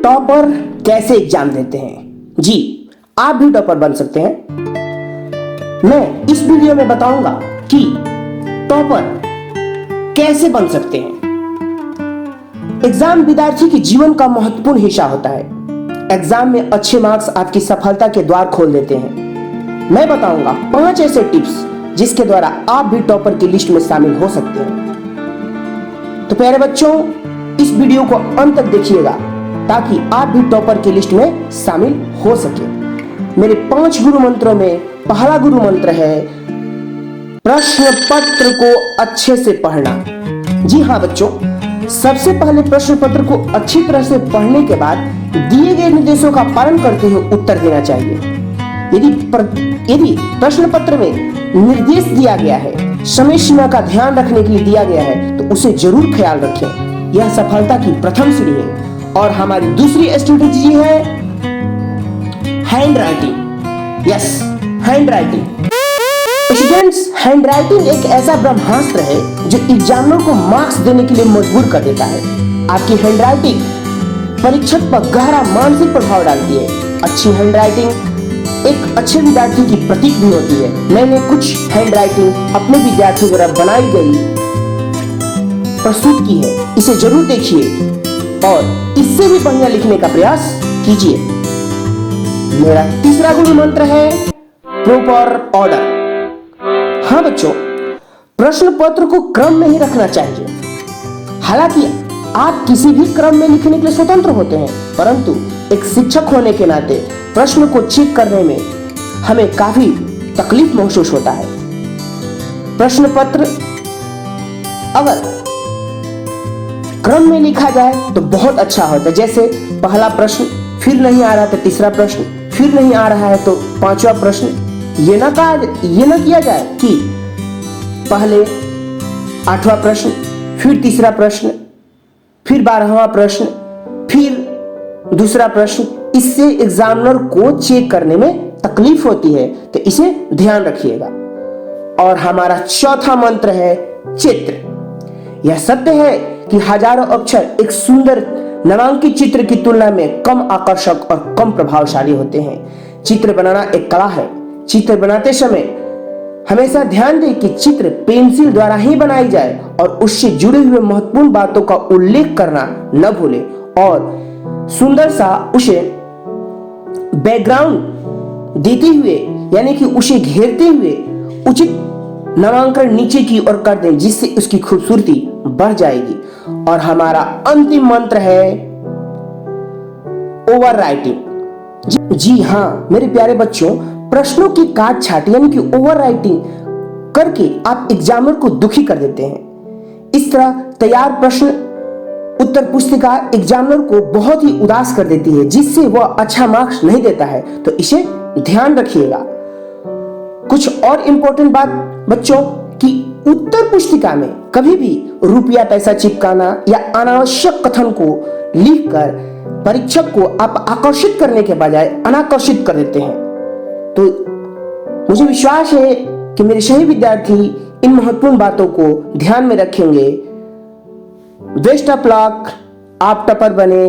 Topper कैसे exam देते हैं? जी, आप भी टॉपर बन सकते हैं। मैं इस वीडियो में बताऊंगा कि टॉपर कैसे बन सकते हैं। एग्जाम विद्यार्थी के जीवन का महत्वपूर्ण हिस्सा होता है। एग्जाम में अच्छे मार्क्स आपकी सफलता के द्वार खोल देते हैं। मैं बताऊंगा 5 ऐसे टिप्स जिसके द्वारा आप भी टॉपर की लिस्ट में शामिल हो सकते हैं। तो प्यारे बच्चों, इस वीडियो को अंत तक देखिएगा ताकि आप भी टॉपर की लिस्ट में शामिल हो सके। मेरे 5 गुरु मंत्रों में पहला गुरु मंत्र है प्रश्न पत्र को अच्छे से पढ़ना। जी हाँ बच्चों, सबसे पहले प्रश्न पत्र को अच्छी तरह से पढ़ने के बाद दिए गए निर्देशों का पालन करते हुए उत्तर देना चाहिए। यदि प्रश्न पत्र में निर्देश दिया गया है, समय सीमा का ध्यान रखने के लिए दिया गया है, तो उसे जरूर ख्याल रखें। यह सफलता की प्रथम सीढ़ी है। और हमारी दूसरी स्ट्रेटेजी है hand writing. Yes, hand writing. Students, hand writing एक ऐसा ब्रह्मास्त्र है जो एग्जामिनर को मार्क्स देने के लिए मजबूर कर देता है। आपकी हैंड राइटिंग परीक्षक पर गहरा मानसिक प्रभाव डालती है। अच्छी हैंड राइटिंग एक अच्छे विद्यार्थी की प्रतीक भी होती है। मैंने कुछ हैंड राइटिंग अपने विद्यार्थियों द्वारा बनाई गई प्रस्तुत की है। इसे जरूर देखिए और इससे भी बढ़िया लिखने का प्रयास कीजिए। मेरा तीसरा गुरु मंत्र है प्रॉपर ऑर्डर। हाँ बच्चों, प्रश्न पत्र को क्रम में ही रखना चाहिए। हालांकि आप किसी भी क्रम में लिखने के लिए स्वतंत्र होते हैं, परंतु एक शिक्षक होने के नाते प्रश्न को चेक करने में हमें काफी तकलीफ महसूस होता है। प्रश्न पत्र अगर क्रम में लिखा जाए तो बहुत अच्छा होता है। जैसे पहला प्रश्न, फिर नहीं आ रहा तो तीसरा प्रश्न, फिर नहीं आ रहा है तो 5वां प्रश्न। ये ना किया जाए कि पहले 8वां प्रश्न, फिर तीसरा प्रश्न, फिर 12वां प्रश्न, फिर दूसरा प्रश्न। इससे एग्जामिनर को चेक करने में तकलीफ होती है, तो इसे ध्यान रखिएगा। और हमारा चौथा मंत्र है चित्र। यह सत्य है कि हजारों अक्षर एक सुंदर नामांकित चित्र की तुलना में कम आकर्षक और कम प्रभावशाली होते हैं। चित्र बनाना एक कला है। चित्र बनाते समय हमेशा ध्यान दें कि चित्र पेंसिल द्वारा ही बनाई जाए और उससे जुड़े हुए महत्वपूर्ण बातों का उल्लेख करना न भूलें और सुंदर सा उसे बैकग्राउंड देते हुए, यानी कि उसे घेरते हुए उचित नामांकन नीचे की ओर कर दें, जिससे उसकी खूबसूरती बढ़ जाएगी। और हमारा अंतिम मंत्र है ओवर राइटिंग। जी हाँ मेरे प्यारे बच्चों, प्रश्नों की काट छाट यानी कि ओवर राइटिंग करके आप एग्जामिनर को दुखी कर देते हैं। इस तरह तैयार प्रश्न उत्तर पुस्तिका एग्जामिनर को बहुत ही उदास कर देती है, जिससे वह अच्छा मार्क्स नहीं देता है। तो इसे ध्यान रखिएगा। कुछ और इंपॉर्टेंट बात बच्चों कि उत्तर पुस्तिका में कभी भी रुपया पैसा चिपकाना या अनावश्यक कथन को लिखकर परीक्षक को आप आकर्षित करने के बजाय अनाकर्षित कर देते हैं। तो मुझे विश्वास है कि मेरे सही विद्यार्थी इन महत्वपूर्ण बातों को ध्यान में रखेंगे। बेस्ट ऑफ लक, आप टॉपर बने।